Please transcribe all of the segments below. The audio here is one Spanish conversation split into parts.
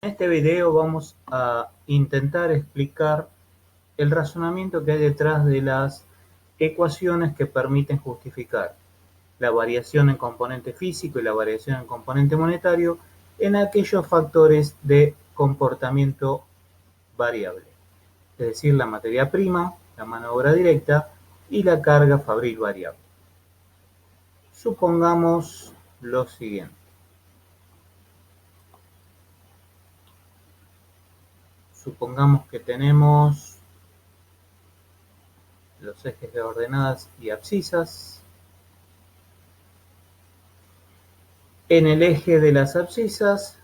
En este video vamos a intentar explicar el razonamiento que hay detrás de las ecuaciones que permiten justificar la variación en componente físico y la variación en componente monetario en aquellos factores de comportamiento variable, es decir, la materia prima, la mano de obra directa y la carga fabril variable. Supongamos lo siguiente. Supongamos que tenemos los ejes de ordenadas y abscisas. En el eje de las abscisas,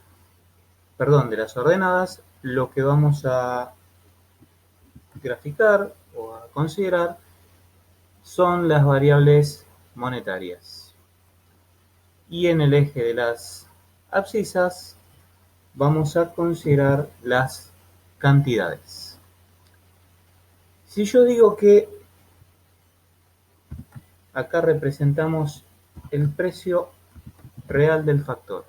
de las ordenadas, lo que vamos a graficar o a considerar son las variables monetarias. Y en el eje de las abscisas vamos a considerar las cantidades. Si yo digo que acá representamos el precio real del factor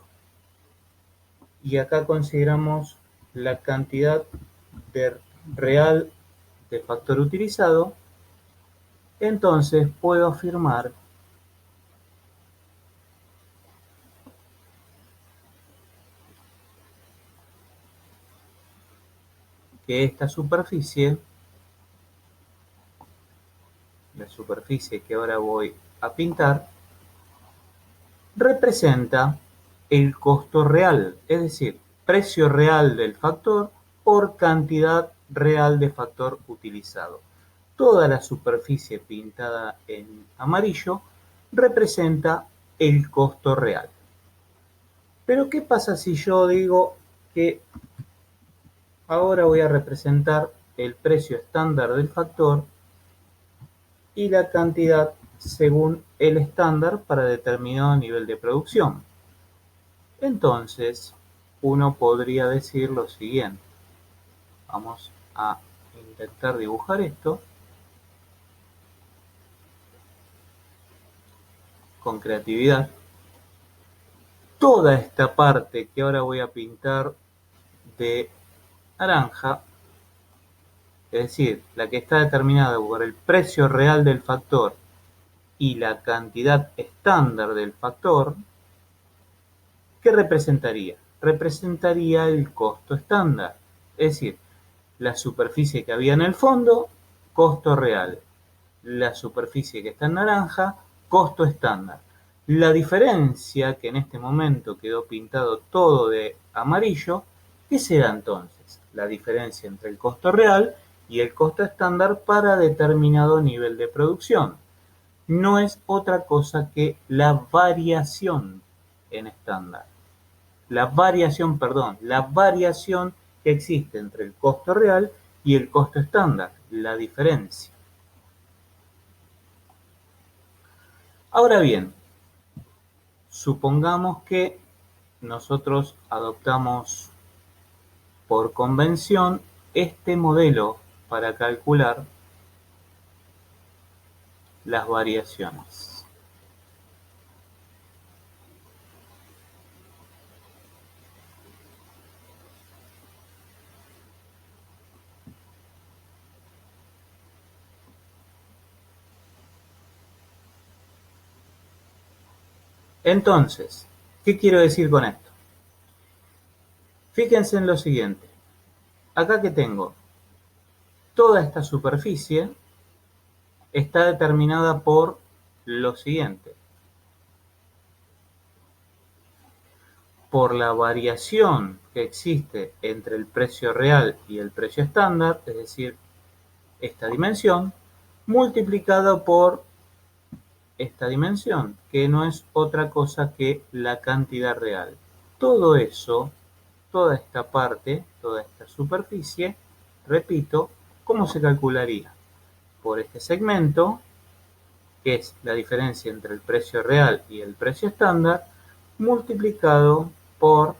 y acá consideramos la cantidad real de factor utilizado, entonces puedo afirmar que esta superficie, la superficie que ahora voy a pintar, representa el costo real, es decir, precio real del factor por cantidad real de factor utilizado. Toda la superficie pintada en amarillo representa el costo real. Pero ¿qué pasa si yo digo que ahora voy a representar el precio estándar del factor y la cantidad según el estándar para determinado nivel de producción? Entonces, uno podría decir lo siguiente. Vamos a intentar dibujar esto con creatividad. Toda esta parte que ahora voy a pintar de naranja, es decir, la que está determinada por el precio real del factor y la cantidad estándar del factor, ¿qué representaría? Representaría el costo estándar, es decir, la superficie que había en el fondo, costo real. La superficie que está en naranja, costo estándar. La diferencia, que en este momento quedó pintado todo de amarillo, ¿qué será entonces? La diferencia entre el costo real y el costo estándar para determinado nivel de producción. No es otra cosa que la variación en estándar. La variación que existe entre el costo real y el costo estándar, la diferencia. Ahora bien, supongamos que nosotros adoptamos por convención este modelo para calcular las variaciones. Entonces, ¿qué quiero decir con esto? Fíjense en lo siguiente. Acá que tengo toda esta superficie está determinada por lo siguiente. Por la variación que existe entre el precio real y el precio estándar, es decir, esta dimensión, multiplicado por esta dimensión, que no es otra cosa que la cantidad real. Todo eso, toda esta parte, toda esta superficie, repito, ¿cómo se calcularía? Por este segmento, que es la diferencia entre el precio real y el precio estándar, multiplicado por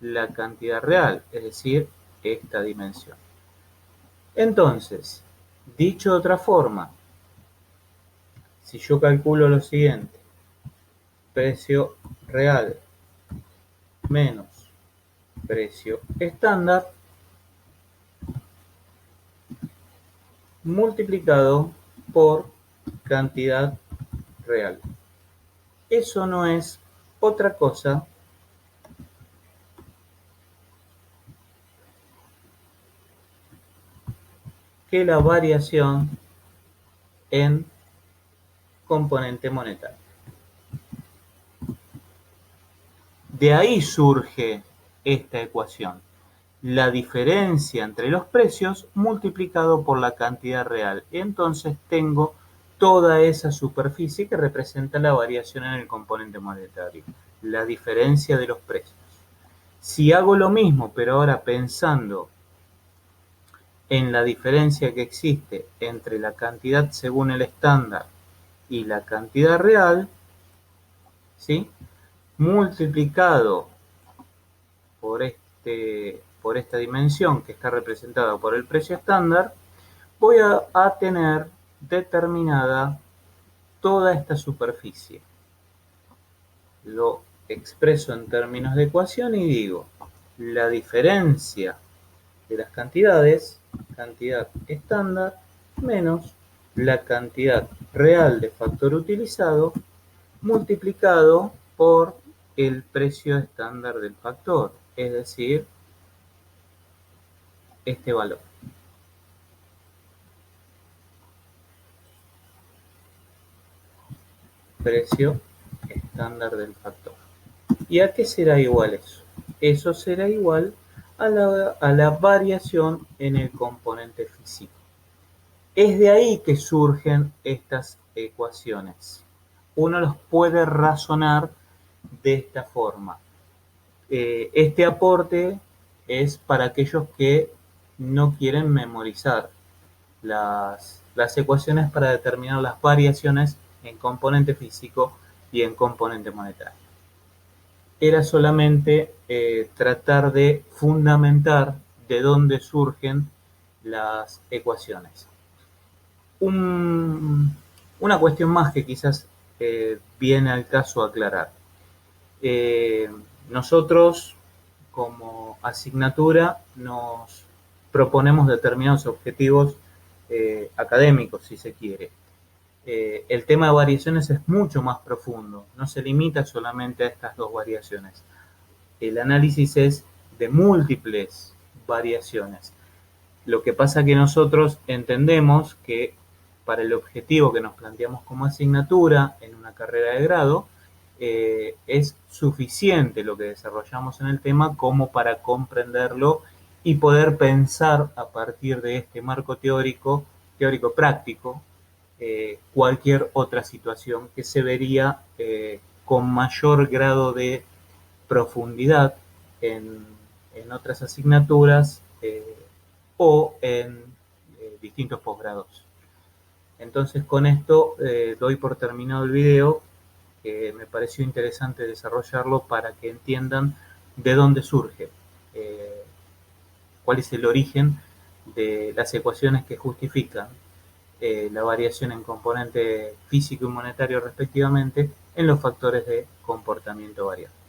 la cantidad real, es decir, esta dimensión. Entonces, dicho de otra forma, si yo calculo lo siguiente, precio real menos precio estándar multiplicado por cantidad real. Eso no es otra cosa que la variación en componente monetario. De ahí surge esta ecuación, la diferencia entre los precios multiplicado por la cantidad real. Entonces tengo toda esa superficie que representa la variación en el componente monetario, la diferencia de los precios. Si hago lo mismo, pero ahora pensando en la diferencia que existe entre la cantidad según el estándar y la cantidad real, ¿sí?, multiplicado por esta dimensión que está representada por el precio estándar, voy a tener determinada toda esta superficie. Lo expreso en términos de ecuación y digo, la diferencia de las cantidades, cantidad estándar, menos la cantidad real de factor utilizado, multiplicado por el precio estándar del factor, es decir, este valor. Precio estándar del factor. ¿Y a qué será igual eso? Eso será igual a la variación en el componente físico. Es de ahí que surgen estas ecuaciones. Uno los puede razonar de esta forma. Este aporte es para aquellos que no quieren memorizar las ecuaciones para determinar las variaciones en componente físico y en componente monetario. Era solamente tratar de fundamentar de dónde surgen las ecuaciones. Una cuestión más que quizás viene al caso aclarar. Nosotros, como asignatura, nos proponemos determinados objetivos académicos, si se quiere. El tema de variaciones es mucho más profundo, no se limita solamente a estas dos variaciones. El análisis es de múltiples variaciones. Lo que pasa es que nosotros entendemos que para el objetivo que nos planteamos como asignatura en una carrera de grado, es suficiente lo que desarrollamos en el tema como para comprenderlo y poder pensar a partir de este marco teórico práctico, cualquier otra situación que se vería con mayor grado de profundidad en otras asignaturas o en distintos posgrados. Entonces con esto doy por terminado el video. Me pareció interesante desarrollarlo para que entiendan de dónde surge, cuál es el origen de las ecuaciones que justifican la variación en componente físico y monetario respectivamente en los factores de comportamiento variable.